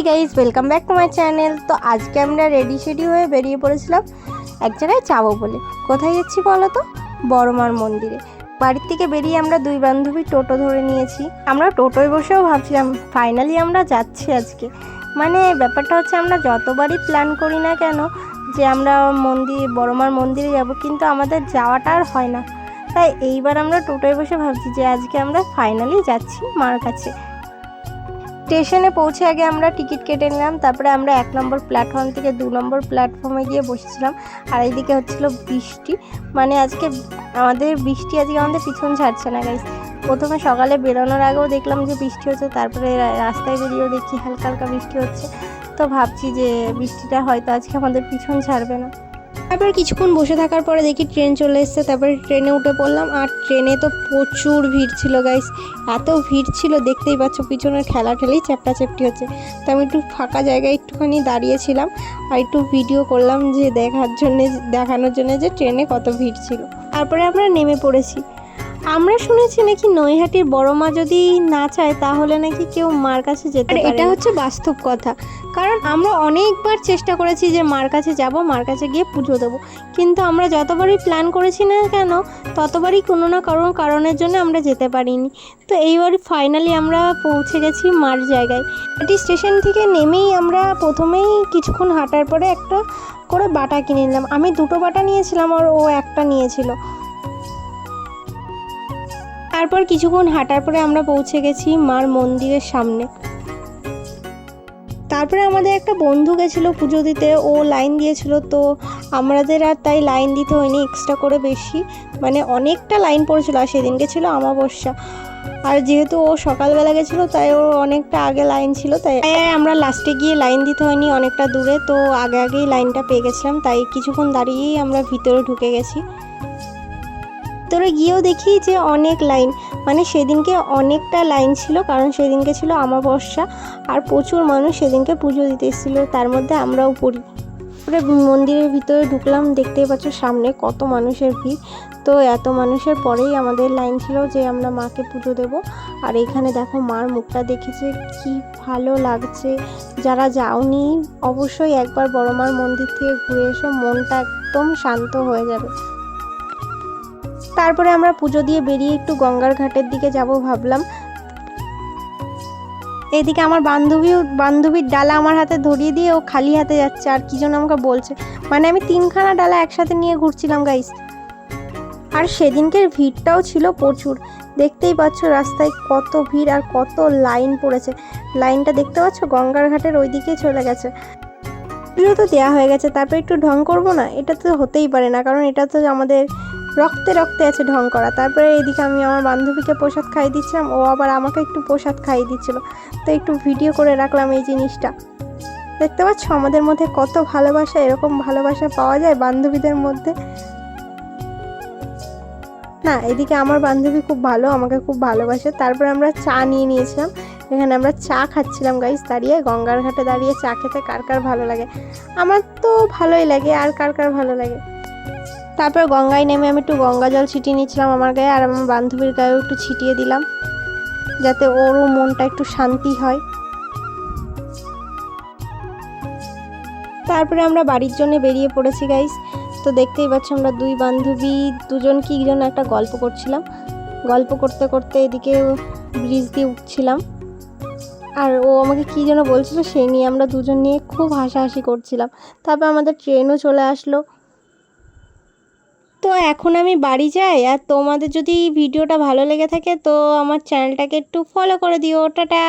Guys, welcome back to my channel. তো আজকে আমরা রেডি হয়ে বেরিয়ে পড়েছিলাম এক জায়গায় যাবো বলে। কোথায় যাচ্ছি বলো তো? বড়মার মন্দিরে। বাড়ির থেকে বেরিয়ে আমরা দুই বান্ধবী টোটো ধরে নিয়েছি। আমরা টোটোয় বসেও ভাবছিলাম ফাইনালি আমরা যাচ্ছি আজকে। মানে ব্যাপারটা হচ্ছে, আমরা যতবারই প্ল্যান করি না কেন যে আমরা বড়মার মন্দিরে যাব, কিন্তু আমাদের যাওয়াটা আর হয় না। তাই এইবার আমরা টোটোয় বসে ভাবছি যে আজকে আমরা ফাইনালি যাচ্ছি মার কাছে। স্টেশনে পৌঁছে আগে আমরা টিকিট কেটে নিলাম, তারপরে আমরা 1 নম্বর প্ল্যাটফর্ম থেকে 2 নম্বর প্ল্যাটফর্মে গিয়ে বসেছিলাম। আর এইদিকে হচ্ছিল বৃষ্টি, মানে আজকে আমাদের পিছন ছাড়ছে না গাইস। প্রথমে সকালে বেরোনোর আগেও দেখলাম যে বৃষ্টি হচ্ছে, তারপরে রাস্তায় বেরিয়েও দেখি হালকা হালকা বৃষ্টি হচ্ছে। তো ভাবছি যে বৃষ্টিটা হয়তো আজকে আমাদের পিছন ছাড়বে না। তারপর কিছুক্ষণ বসে থাকার পরে দেখি ট্রেন চলে এসেছে, তারপরে ট্রেনে উঠে পড়লাম। আর ট্রেনে তো প্রচুর ভিড় ছিল গাইস, এত ভিড় ছিল দেখতেই পাচ্ছ, পিছনের ঠেলাঠেলি চ্যাপটি হচ্ছে। তো আমি একটু ফাঁকা জায়গায় একটুখানি দাঁড়িয়েছিলাম আর একটু ভিডিও করলাম, যে দেখানোর জন্য যে ট্রেনে কত ভিড় ছিল। তারপরে আমরা নেমে পড়েছি। আমরা শুনেছি নাকি নৈহাটির বড়মা যদি না চায় তাহলে নাকি কেউ মার কাছে যেতে পারে। এটা হচ্ছে বাস্তব কথা, কারণ আমরা অনেকবার চেষ্টা করেছি যে মার কাছে যাব, মার কাছে গিয়ে পুজো দেবো, কিন্তু আমরা যতবারই প্ল্যান করেছি না কেন ততবারই কোনো না কোনো কারণের জন্য আমরা যেতে পারিনি। তো এইবার ফাইনালি আমরা পৌঁছে গেছি মার জায়গায়। এটি স্টেশন থেকে নেমেই আমরা প্রথমেই কিছুক্ষণ হাঁটার পরে একটা করে বাটা কিনে নিলাম। আমি 2টো বাটা নিয়েছিলাম আর ও একটা নিয়েছিল। তারপর কিছুক্ষণ হাঁটার পরে আমরা পৌঁছে গেছি মার মন্দিরের সামনে। তারপরে আমাদের একটা বন্ধু গেছিলো পুজো দিতে, ও লাইন দিয়েছিল, তো আমাদের আর তাই লাইন দিতে হয়নি এক্সট্রা করে বেশি, মানে অনেকটা লাইন পড়েছিল। আর সেদিনকে ছিল অমাবস্যা, আর যেহেতু ও সকালবেলা গেছিলো তাই ওর অনেকটা আগে লাইন ছিল, তাই আমরা লাস্টে গিয়ে লাইন দিতে হয়নি অনেকটা দূরে, তো আগেই লাইনটা পেয়ে গেছিলাম। তাই কিছুক্ষণ দাঁড়িয়েই আমরা ভিতরে ঢুকে গেছি। ভিতরে গিয়েও দেখি যে অনেক লাইন, মানে সেদিনকে অনেকটা লাইন ছিল, কারণ সেদিনকে ছিল অমাবস্যা আর প্রচুর মানুষ সেদিনকে পুজো দিতে এসেছিল, তার মধ্যে আমরাও পড়ি। তারপরে মন্দিরের ভিতরে ঢুকলাম, দেখতেই পাচ্ছ সামনে কত মানুষের ভিড়। তো এত মানুষের পরেই আমাদের লাইন ছিল যে আমরা মাকে পুজো দেব। আর এখানে দেখো মার মুখটা দেখেছে, কি ভালো লাগছে। যারা যাওনি অবশ্যই একবার বড়মার মন্দির থেকে ঘুরে এসো, মনটা একদম শান্ত হয়ে যাবে। তারপরে আমরা পুজো দিয়ে বেরিয়ে একটু গঙ্গার ঘাটের দিকে যাব ভাবলাম। এইদিকে আমার বান্ধবীর ডালা আমার হাতে ধরিয়ে দিয়ে ও খালি হাতে যাচ্ছে, আর কি যেন আমাকে বলছে, মানে আমি 3খানা ডালা একসাথে নিয়ে ঘুরছিলাম গাইস। আর সেদিনকের ভিড়টাও ছিল প্রচুর, দেখতেই পাচ্ছ রাস্তায় কত ভিড় আর কত লাইন পড়েছে। লাইনটা দেখতে পাচ্ছ গঙ্গার ঘাটের ওইদিকে চলে গেছে। পুজো তো দেওয়া হয়ে গেছে, তারপরে একটু ঢং করব না? এটা তো হতেই পারে না, কারণ এটা তো আমাদের রক্তে রক্তে আছে ঢং করা। তারপরে এদিকে আমি আমার বান্ধবীকে প্রসাদ খাইয়ে দিচ্ছিলাম, ও আবার আমাকে একটু প্রসাদ খাইয়ে দিচ্ছিল, তো একটু ভিডিও করে রাখলাম এই জিনিসটা। দেখতে পাচ্ছ আমাদের মধ্যে কত ভালোবাসা, এরকম ভালোবাসা পাওয়া যায় বান্ধবীদের মধ্যে না। এদিকে আমার বান্ধবী খুব ভালো, আমাকে খুব ভালোবাসে। তারপরে আমরা চা নিয়েছিলাম, এখানে আমরা চা খাচ্ছিলাম গাইস দাঁড়িয়ে, গঙ্গার ঘাটে দাঁড়িয়ে চা খেতে কার কার ভালো লাগে? আমার তো ভালোই লাগে, আর কার কার ভালো লাগে? তারপর গঙ্গায় নেমে আমি একটু গঙ্গা জল ছিটিয়ে নিচ্ছিলাম আমার গায়ে, আর আমার বান্ধবীর গায়েও একটু ছিটিয়ে দিলাম, যাতে ওরও মনটা একটু শান্তি হয়। তারপরে আমরা বাড়ির জন্য বেরিয়ে পড়েছি গাইস। তো দেখতেই পাচ্ছ আমরা দুই বান্ধবী দুজন কি যেন একটা গল্প করছিলাম, গল্প করতে করতে এদিকে ব্রিজ দিয়ে উঠছিলাম, আর ও আমাকে কি যেন বলছিল সেই নিয়ে আমরা দুজন নিয়ে খুব হাসাহাসি করছিলাম। তারপর আমাদের ট্রেনও চলে আসলো। তো এখন আমি বাড়ি যাই, আর তোমাদের যদি ভিডিওটা ভালো লেগে থাকে তো আমার চ্যানেলটাকে একটু ফলো করে দিও। টাটা।